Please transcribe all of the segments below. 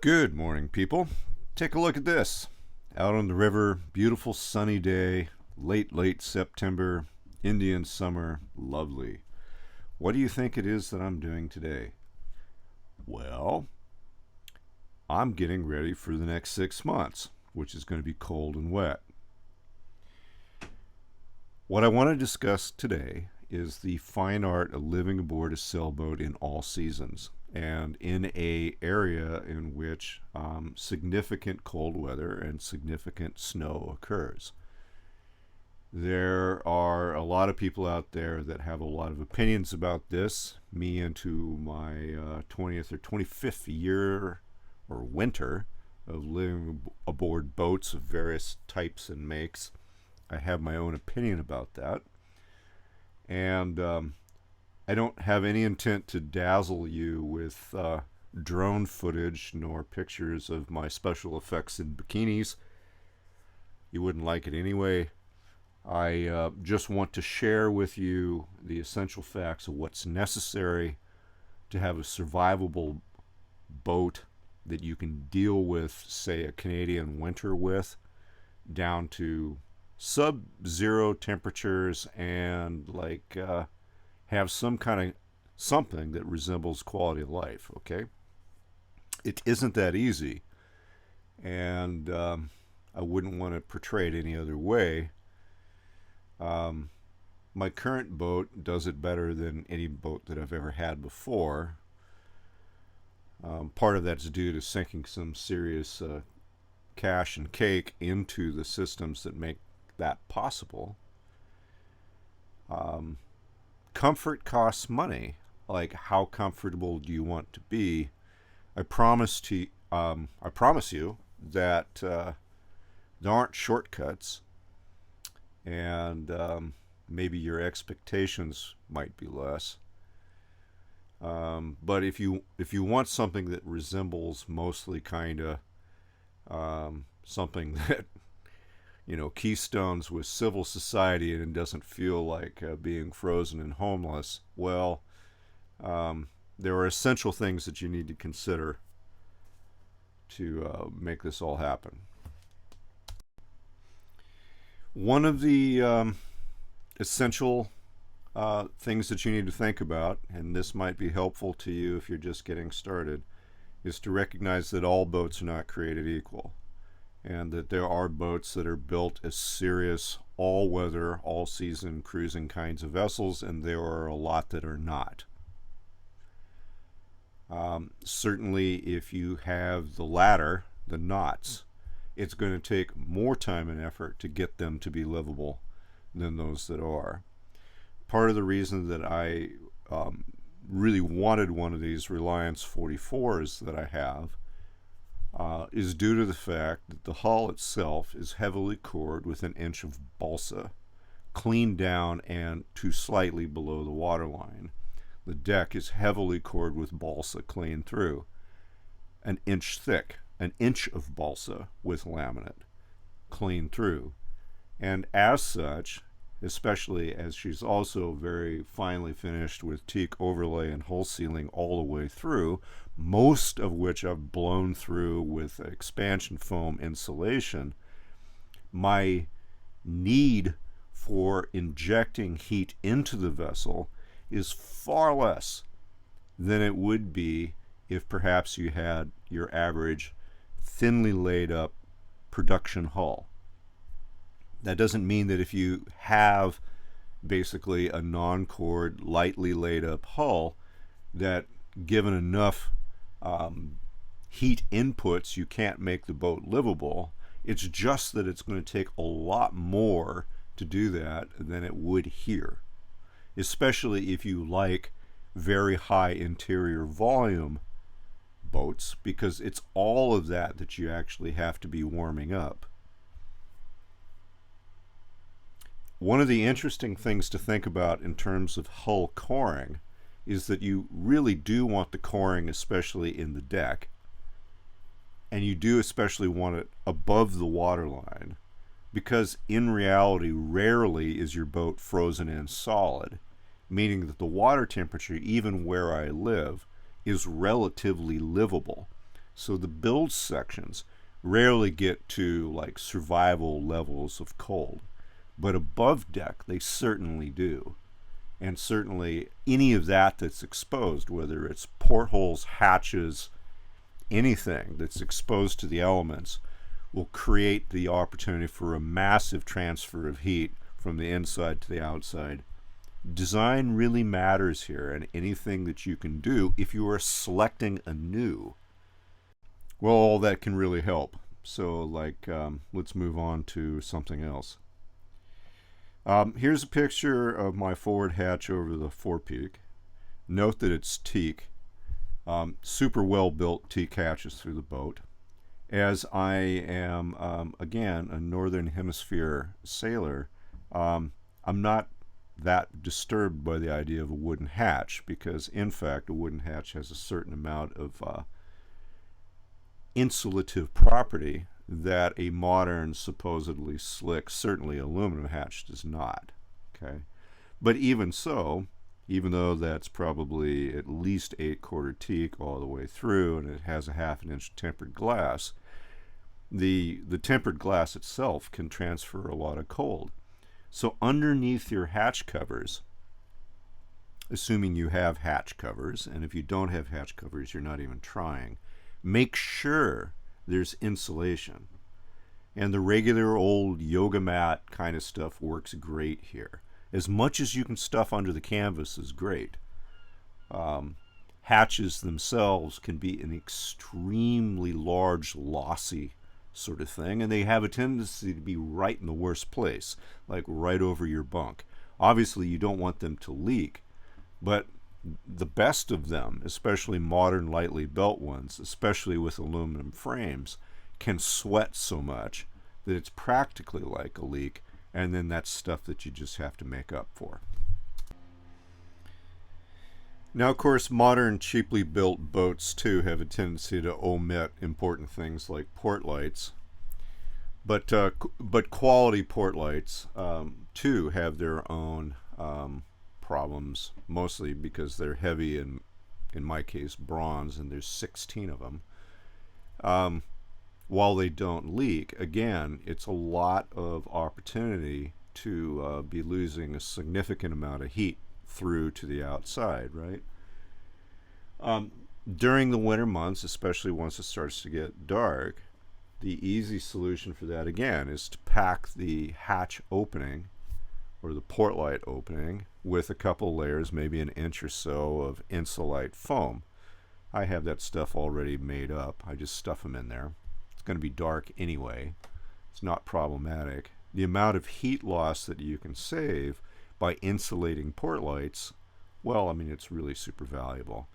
Good morning, people. Take a look at this. Out on the river, beautiful sunny day, late September, Indian summer, lovely. What do you think it is that I'm doing today? Well, I'm getting ready for the next 6 months, which is going to be cold and wet. What I want to discuss today is the fine art of living aboard a sailboat in all seasons and in a area in which significant cold weather and significant snow occurs. There are a lot of people out there that have a lot of opinions about this. Me into my 20th or 25th year or winter of living aboard boats of various types and makes. I have my own opinion about that. And I don't have any intent to dazzle you with drone footage nor pictures of my special effects in bikinis. You wouldn't like it anyway. I just want to share with you the essential facts of what's necessary to have a survivable boat that you can deal with, say, a Canadian winter with, down to sub-zero temperatures and have some kind of something that resembles quality of life. Okay, it isn't that easy, and I wouldn't want to portray it any other way. My current boat does it better than any boat that I've ever had before. Part of that's due to sinking some serious cash and cake into the systems that make that possible. Comfort costs money. Like, how comfortable do you want to be? I promise you that there aren't shortcuts, and maybe your expectations might be less. But if you want something that resembles mostly kind of something that keystones with civil society and it doesn't feel like being frozen and homeless, well, there are essential things that you need to consider to make this all happen. One of the essential things that you need to think about, and this might be helpful to you if you're just getting started, is to recognize that all boats are not created equal, and that there are boats that are built as serious all-weather, all-season cruising kinds of vessels, and there are a lot that are not. Certainly, if you have the latter, the knots, it's going to take more time and effort to get them to be livable than those that are. Part of the reason that I really wanted one of these Reliance 44s that I have is due to the fact that the hull itself is heavily cored with 1 inch of balsa, cleaned down and to slightly below the waterline. The deck is heavily cored with balsa clean through, 1 inch thick, 1 inch of balsa with laminate, clean through. And as such, especially as she's also very finely finished with teak overlay and hull sealing all the way through, most of which I've blown through with expansion foam insulation, my need for injecting heat into the vessel is far less than it would be if perhaps you had your average thinly laid up production hull. That doesn't mean that if you have basically a non-cored, lightly laid up hull, that given enough heat inputs you can't make the boat livable. It's just that it's going to take a lot more to do that than it would here, especially if you like very high interior volume boats, because it's all of that that you actually have to be warming up. One of the interesting things to think about in terms of hull coring is that you really do want the coring, especially in the deck, and you do especially want it above the waterline, because in reality, rarely is your boat frozen in solid, meaning that the water temperature, even where I live, is relatively livable. So the build sections rarely get to like survival levels of cold, but above deck they certainly do. And certainly any of that that's exposed, whether it's portholes, hatches, anything that's exposed to the elements, will create the opportunity for a massive transfer of heat from the inside to the outside. Design really matters here, and anything that you can do if you are selecting anew, well, all that can really help. So, like, let's move on to something else. Here's a picture of my forward hatch over the forepeak. Note that it's teak. Super well built teak hatches through the boat. As I am, again, a northern hemisphere sailor, I'm not that disturbed by the idea of a wooden hatch, because in fact a wooden hatch has a certain amount of insulative property that a modern, supposedly slick, certainly aluminum hatch does not. Okay, but even so, even though that's probably at least 8/4 teak all the way through, and it has a 1/2 inch tempered glass, the tempered glass itself can transfer a lot of cold. So underneath your hatch covers, assuming you have hatch covers, and if you don't have hatch covers, you're not even trying, make sure there's insulation. And the regular old yoga mat kind of stuff works great here. As much as you can stuff under the canvas is great. Hatches themselves can be an extremely large, lossy sort of thing, and they have a tendency to be right in the worst place, like right over your bunk. Obviously, you don't want them to leak, but the best of them, especially modern lightly built ones, especially with aluminum frames, can sweat so much that it's practically like a leak, and then that's stuff that you just have to make up for. Now, of course, modern cheaply built boats too have a tendency to omit important things like port lights, but quality port lights too have their own problems, mostly because they're heavy, and in my case bronze, and there's 16 of them. While they don't leak, again, it's a lot of opportunity to be losing a significant amount of heat through to the outside, right? During the winter months, especially once it starts to get dark, the easy solution for that, again, is to pack the hatch opening or the port light opening with a couple layers, maybe an inch or so of insulate foam. I have that stuff already made up. I just stuff them in there. It's going to be dark anyway. It's not problematic. The amount of heat loss that you can save by insulating port lights, well, I mean, it's really super valuable.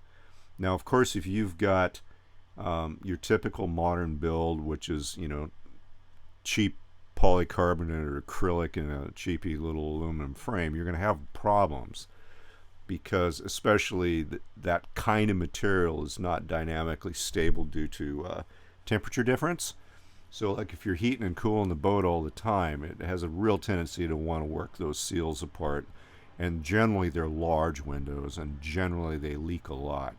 Now, of course, if you've got your typical modern build, which is, cheap polycarbonate or acrylic in a cheapy little aluminum frame, you're going to have problems, because especially that kind of material is not dynamically stable due to temperature difference. So like if you're heating and cooling the boat all the time, it has a real tendency to want to work those seals apart, and generally they're large windows, and generally they leak a lot.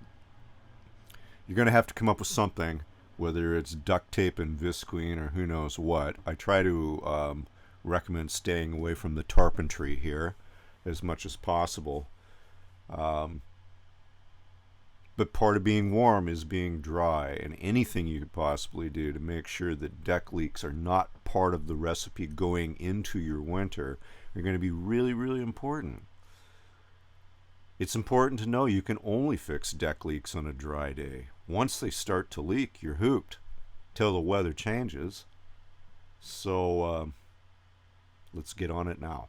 You're going to have to come up with something, whether it's duct tape and visqueen or who knows what. I try to recommend staying away from the tarpentry here as much as possible. But part of being warm is being dry, and anything you could possibly do to make sure that deck leaks are not part of the recipe going into your winter are going to be really, really important. It's important to know you can only fix deck leaks on a dry day. Once they start to leak, you're hooped till the weather changes. So let's get on it now.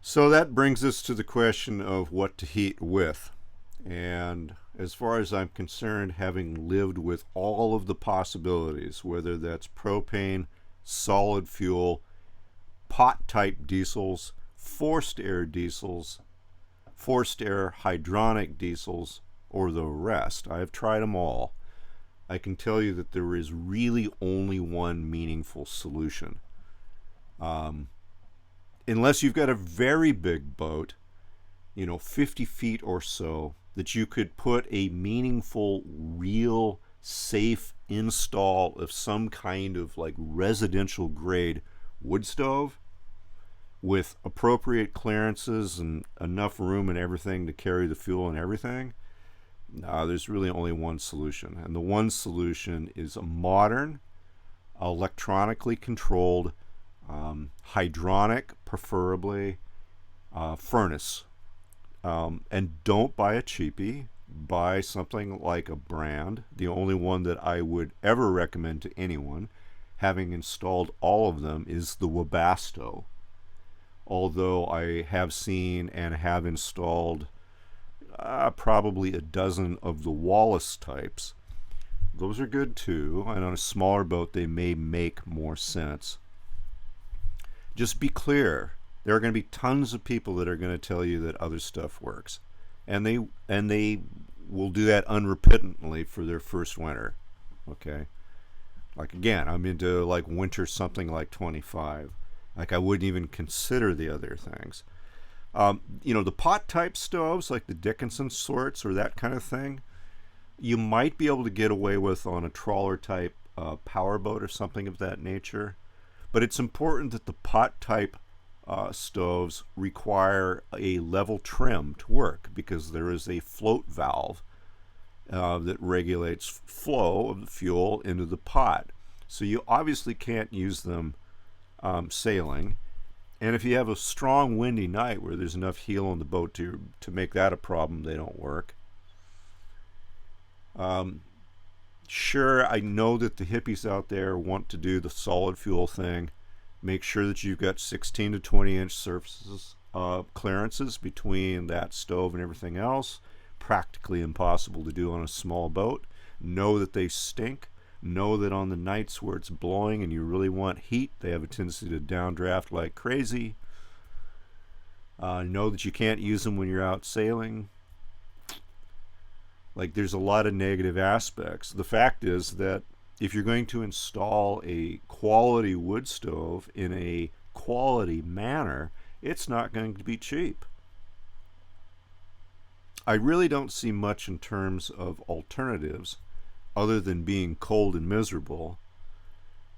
So that brings us to the question of what to heat with. And as far as I'm concerned, having lived with all of the possibilities, whether that's propane, solid fuel, pot type diesels, forced air diesels, forced air hydronic diesels, or the rest, I've tried them all. I can tell you that there is really only one meaningful solution. Unless you've got a very big boat, 50 feet or so, that you could put a meaningful, real, safe install of some kind of like residential grade wood stove with appropriate clearances and enough room and everything to carry the fuel and everything, there's really only one solution. And the one solution is a modern, electronically controlled, hydronic, preferably, furnace. And don't buy a cheapie. Buy something like a brand. The only one that I would ever recommend to anyone, having installed all of them, is the Webasto. Although I have seen and have installed probably a dozen of the Wallace types. Those are good too, and on a smaller boat they may make more sense. Just be clear, there are going to be tons of people that are going to tell you that other stuff works, and they will do that unrepentantly for their first winter. Okay, like again, I'm into like winter something like 25. Like I wouldn't even consider the other things. The pot type stoves like the Dickinson sorts or that kind of thing, you might be able to get away with on a trawler type powerboat or something of that nature. But it's important that the pot type stoves require a level trim to work, because there is a float valve that regulates flow of the fuel into the pot. So you obviously can't use them sailing. And if you have a strong windy night where there's enough heel on the boat to make that a problem, they don't work. Sure, I know that the hippies out there want to do the solid fuel thing. Make sure that you've got 16 to 20 inch surfaces clearances between that stove and everything else. Practically impossible to do on a small boat. Know that they stink. Know that on the nights where it's blowing and you really want heat, they have a tendency to downdraft like crazy. Know that you can't use them when you're out sailing. Like, there's a lot of negative aspects. The fact is that if you're going to install a quality wood stove in a quality manner, it's not going to be cheap. I really don't see much in terms of alternatives other than being cold and miserable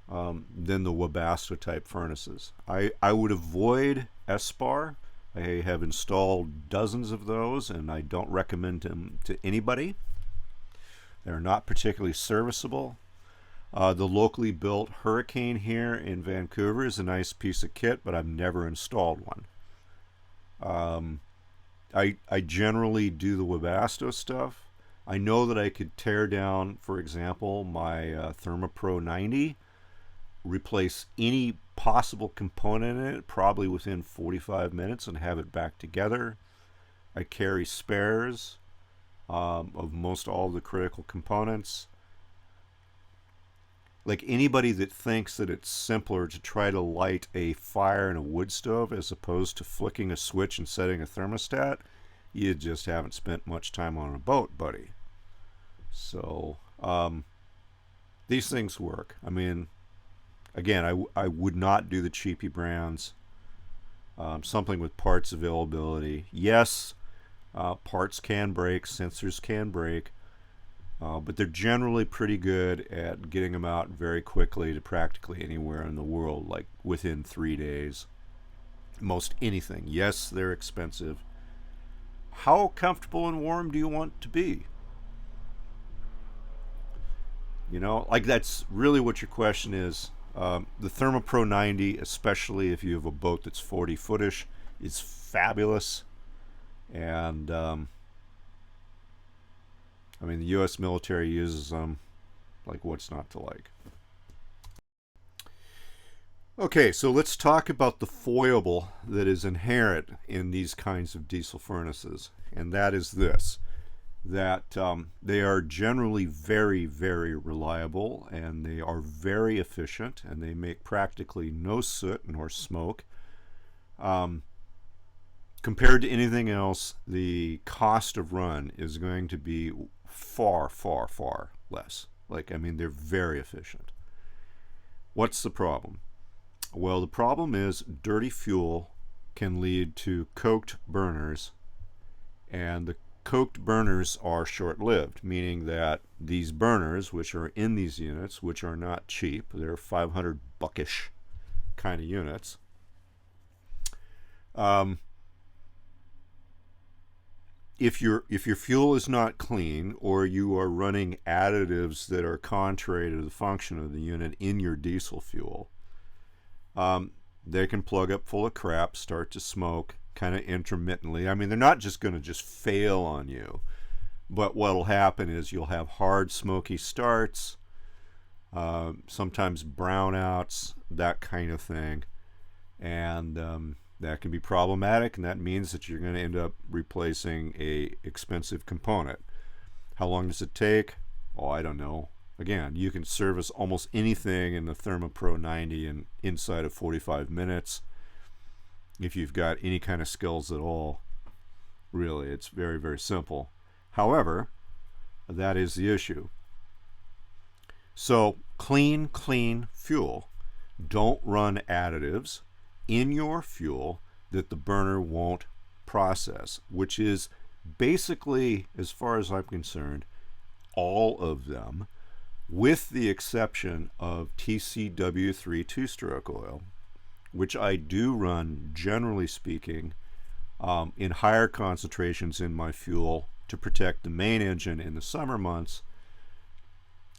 than the Webasto type furnaces. I would avoid Espar. I have installed dozens of those, and I don't recommend them to anybody. They're not particularly serviceable. The locally built Hurricane here in Vancouver is a nice piece of kit, but I've never installed one. I generally do the Webasto stuff. I know that I could tear down, for example, my ThermaPro 90, replace any possible component in it probably within 45 minutes and have it back together. I carry spares of most all the critical components. Like, anybody that thinks that it's simpler to try to light a fire in a wood stove as opposed to flicking a switch and setting a thermostat, you just haven't spent much time on a boat, buddy. So these things work. I mean, again, I would not do the cheapy brands. Something with parts availability. Yes, parts can break, sensors can break, but they're generally pretty good at getting them out very quickly to practically anywhere in the world, like within 3 days. Most anything. Yes, they're expensive. How comfortable and warm do you want to be? Like, that's really what your question is. The ThermaPro 90, especially if you have a boat that's 40 footish, is fabulous. And I mean, the U.S. military uses them. Like, what's not to like? Okay, so let's talk about the foible that is inherent in these kinds of diesel furnaces, and that is this: that they are generally very, very reliable, and they are very efficient, and they make practically no soot nor smoke. Compared to anything else, the cost of run is going to be far, far, far less. Like, I mean, they're very efficient. What's the problem? Well, the problem is dirty fuel can lead to coked burners, and Coked burners are short-lived, meaning that these burners, which are in these units, which are not cheap, they're 500 buckish kind of units, if your fuel is not clean, or you are running additives that are contrary to the function of the unit in your diesel fuel, they can plug up full of crap, start to smoke kind of intermittently. I mean, they're not just going to just fail on you, but what'll happen is you'll have hard, smoky starts, sometimes brownouts, that kind of thing, and that can be problematic, and that means that you're going to end up replacing a expensive component. How long does it take? Oh, I don't know. Again, you can service almost anything in the ThermoPro 90 inside of 45 minutes. If you've got any kind of skills at all, really, it's very, very simple. However, that is the issue. So, clean fuel. Don't run additives in your fuel that the burner won't process, which is basically, as far as I'm concerned, all of them, with the exception of TCW3 two-stroke oil, which I do run, generally speaking, in higher concentrations in my fuel to protect the main engine in the summer months.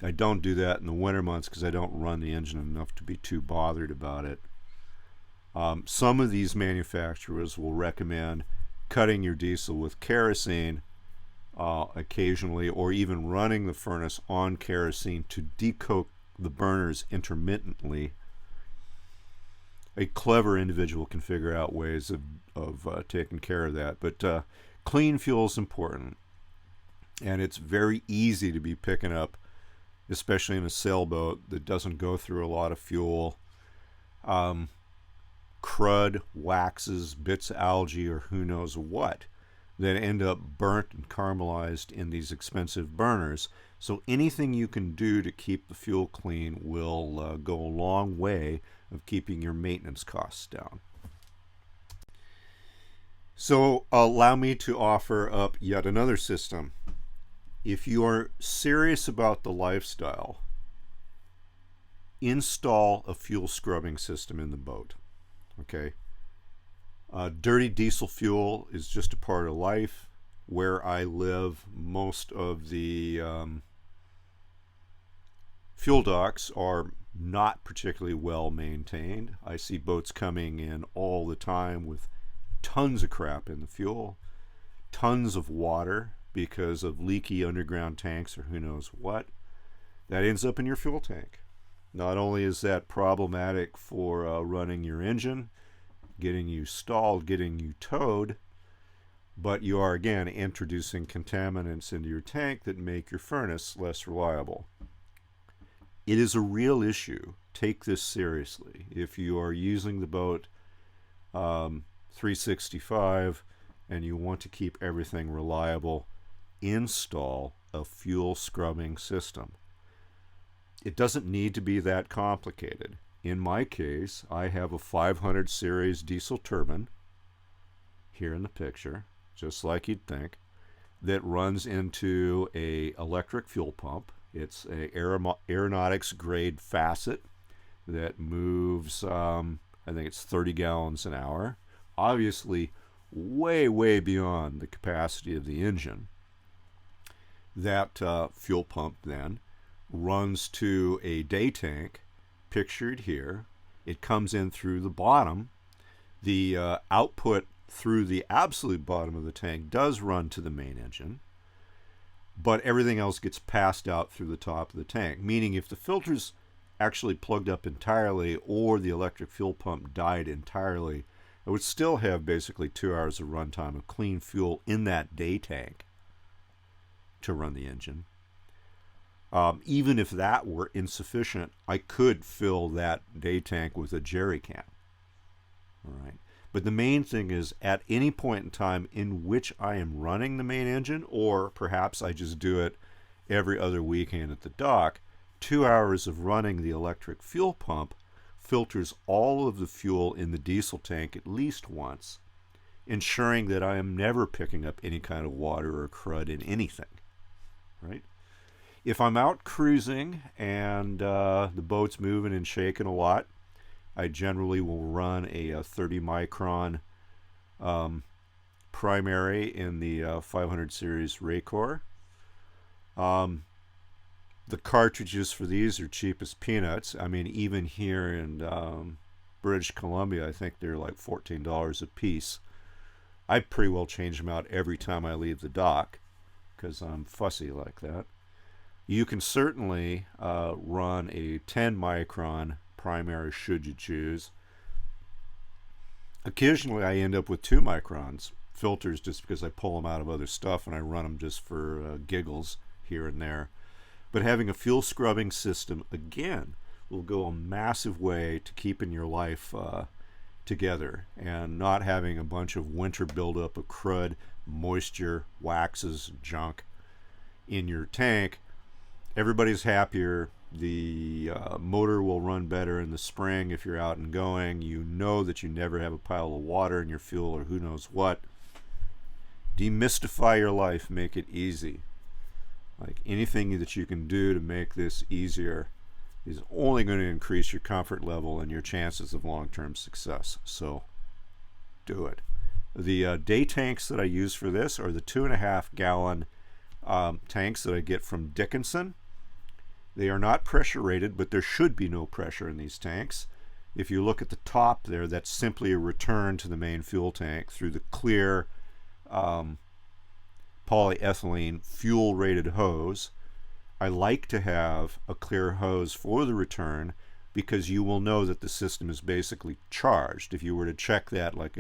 I don't do that in the winter months because I don't run the engine enough to be too bothered about it. Some of these manufacturers will recommend cutting your diesel with kerosene occasionally, or even running the furnace on kerosene to decoke the burners intermittently. A clever individual can figure out ways of taking care of that. But clean fuel is important, and it's very easy to be picking up, especially in a sailboat that doesn't go through a lot of fuel. Crud, waxes, bits of algae, or who knows what, that end up burnt and caramelized in these expensive burners. So anything you can do to keep the fuel clean will go a long way of keeping your maintenance costs down. So allow me to offer up yet another system. If you are serious about the lifestyle, install a fuel scrubbing system in the boat. Okay. Dirty diesel fuel is just a part of life. Where I live, most of the fuel docks are not particularly well maintained. I see boats coming in all the time with tons of crap in the fuel, tons of water because of leaky underground tanks or who knows what. That ends up in your fuel tank. Not only is that problematic for running your engine, getting you stalled, getting you towed, but you are again introducing contaminants into your tank that make your furnace less reliable. It is a real issue. Take this seriously. If you are using the boat 365 and you want to keep everything reliable, install a fuel scrubbing system. It doesn't need to be that complicated. In my case, I have a 500 series diesel turbine, here in the picture, just like you'd think, that runs into a electric fuel pump. It's a aeronautics grade facet that moves, I think it's 30 gallons an hour, obviously way beyond the capacity of the engine. That fuel pump then runs to a day tank, pictured here. It comes in through the bottom. The output through the absolute bottom of the tank does run to the main engine, but everything else gets passed out through the top of the tank, meaning if the filter's actually plugged up entirely or the electric fuel pump died entirely, it would still have basically 2 hours of runtime of clean fuel in that day tank to run the engine. Even if that were insufficient, I could fill that day tank with a jerry can. All right. But the main thing is, at any point in time in which I am running the main engine, or perhaps I just do it every other weekend at the dock, 2 hours of running the electric fuel pump filters all of the fuel in the diesel tank at least once, ensuring that I am never picking up any kind of water or crud in anything, right? If I'm out cruising and the boat's moving and shaking a lot, I generally will run a 30 micron primary in the 500 series Raycor. The cartridges for these are cheap as peanuts. I mean, even here in British Columbia, I think they're like $14 a piece. I pretty well change them out every time I leave the dock because I'm fussy like that. You can certainly run a 10 micron primary should you choose. Occasionally I end up with 2 microns filters just because I pull them out of other stuff and I run them just for giggles here and there. But having a fuel scrubbing system, again, will go a massive way to keeping your life together and not having a bunch of winter buildup of crud, moisture, waxes, junk in your tank. Everybody's happier. The motor will run better in the spring if you're out and going. You know that you never have a pile of water in your fuel or who knows what. Demystify your life, make it easy. Like anything that you can do to make this easier is only going to increase your comfort level and your chances of long-term success. So do it. The day tanks that I use for this are the 2.5 gallon tanks that I get from Dickinson. They are not pressure rated, but there should be no pressure in these tanks. If you look at the top there, that's simply a return to the main fuel tank through the clear polyethylene fuel rated hose. I like to have a clear hose for the return because you will know that the system is basically charged. If you were to check that like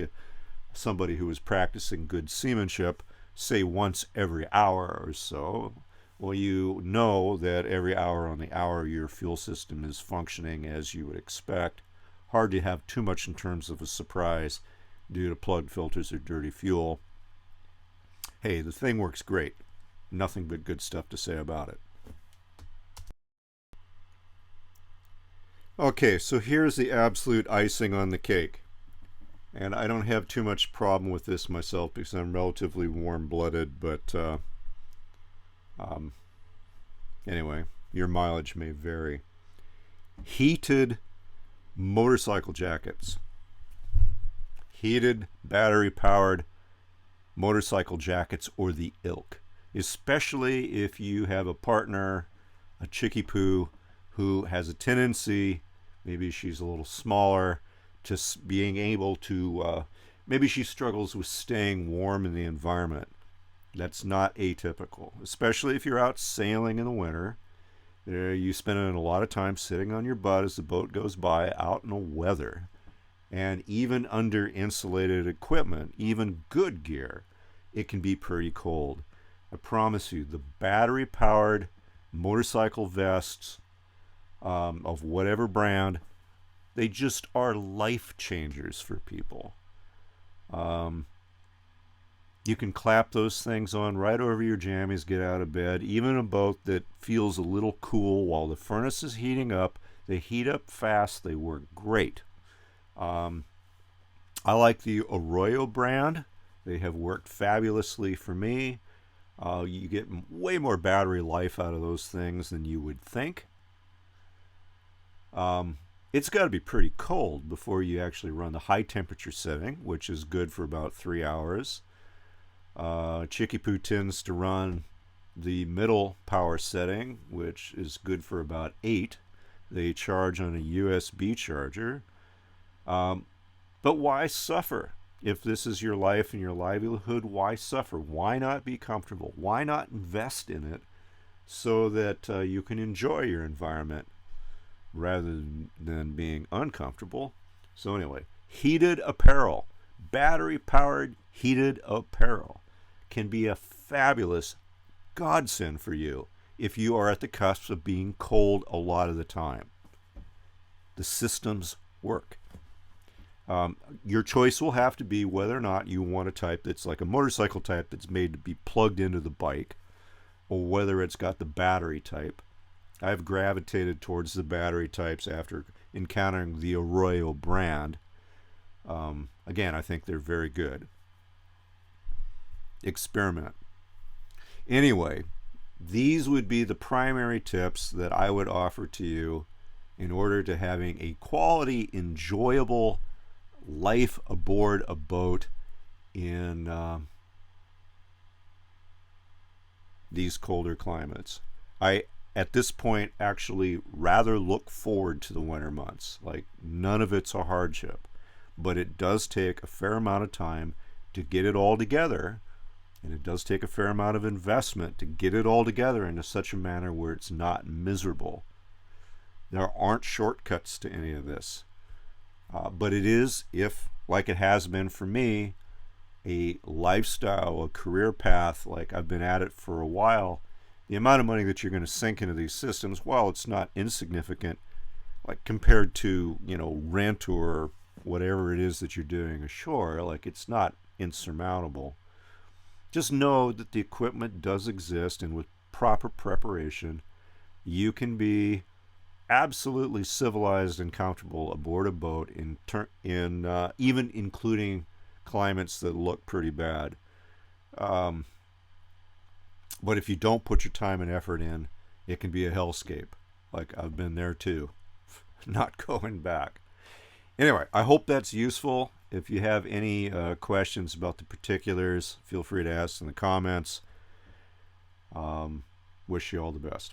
somebody who was practicing good seamanship, say once every hour or so, well, you know that every hour on the hour your fuel system is functioning as you would expect. Hard to have too much in terms of a surprise due to plugged filters or dirty fuel. Hey, the thing works great. Nothing but good stuff to say about it. Okay, so here's the absolute icing on the cake. And I don't have too much problem with this myself because I'm relatively warm-blooded, but anyway, your mileage may vary. Heated motorcycle jackets. Heated, battery-powered motorcycle jackets or the ilk. Especially if you have a partner, a chickie poo, who has a tendency, maybe she's a little smaller, to being able to, maybe she struggles with staying warm in the environment. That's not atypical, especially if you're out sailing in the winter. You spend a lot of time sitting on your butt as the boat goes by out in the weather. And even under insulated equipment, even good gear, it can be pretty cold. I promise you, the battery-powered motorcycle vests of whatever brand, they just are life changers for people. You can clap those things on right over your jammies, get out of bed. Even a boat that feels a little cool while the furnace is heating up, they heat up fast, they work great. I like the Arroyo brand. They have worked fabulously for me. You get way more battery life out of those things than you would think. It's got to be pretty cold before you actually run the high temperature setting, which is good for about 3 hours. Chickie Poo tends to run the middle power setting, which is good for about 8. They charge on a USB charger. But why suffer? If this is your life and your livelihood, why suffer? Why not be comfortable? Why not invest in it so that you can enjoy your environment rather than being uncomfortable? So anyway, heated apparel, battery-powered heated apparel can be a fabulous godsend for you if you are at the cusp of being cold a lot of the time. The systems work. Your choice will have to be whether or not you want a type that's like a motorcycle type that's made to be plugged into the bike, or whether it's got the battery type. I've gravitated towards the battery types after encountering the Arroyo brand. Again, I think they're very good. experiment. Anyway, these would be the primary tips that I would offer to you in order to having a quality, enjoyable life aboard a boat in these colder climates. I, at this point, actually rather look forward to the winter months. Like, none of it's a hardship, but it does take a fair amount of time to get it all together, and it does take a fair amount of investment to get it all together into such a manner where it's not miserable. There aren't shortcuts to any of this, but it is, if, like it has been for me, a lifestyle, a career path, like I've been at it for a while, the amount of money that you're going to sink into these systems, while it's not insignificant, like compared to, rent or whatever it is that you're doing ashore, like it's not insurmountable. Just know that the equipment does exist, and with proper preparation, you can be absolutely civilized and comfortable aboard a boat in even including climates that look pretty bad. But if you don't put your time and effort in, it can be a hellscape. Like, I've been there too. Not going back. Anyway, I hope that's useful. If you have any questions about the particulars, feel free to ask in the comments. Wish you all the best.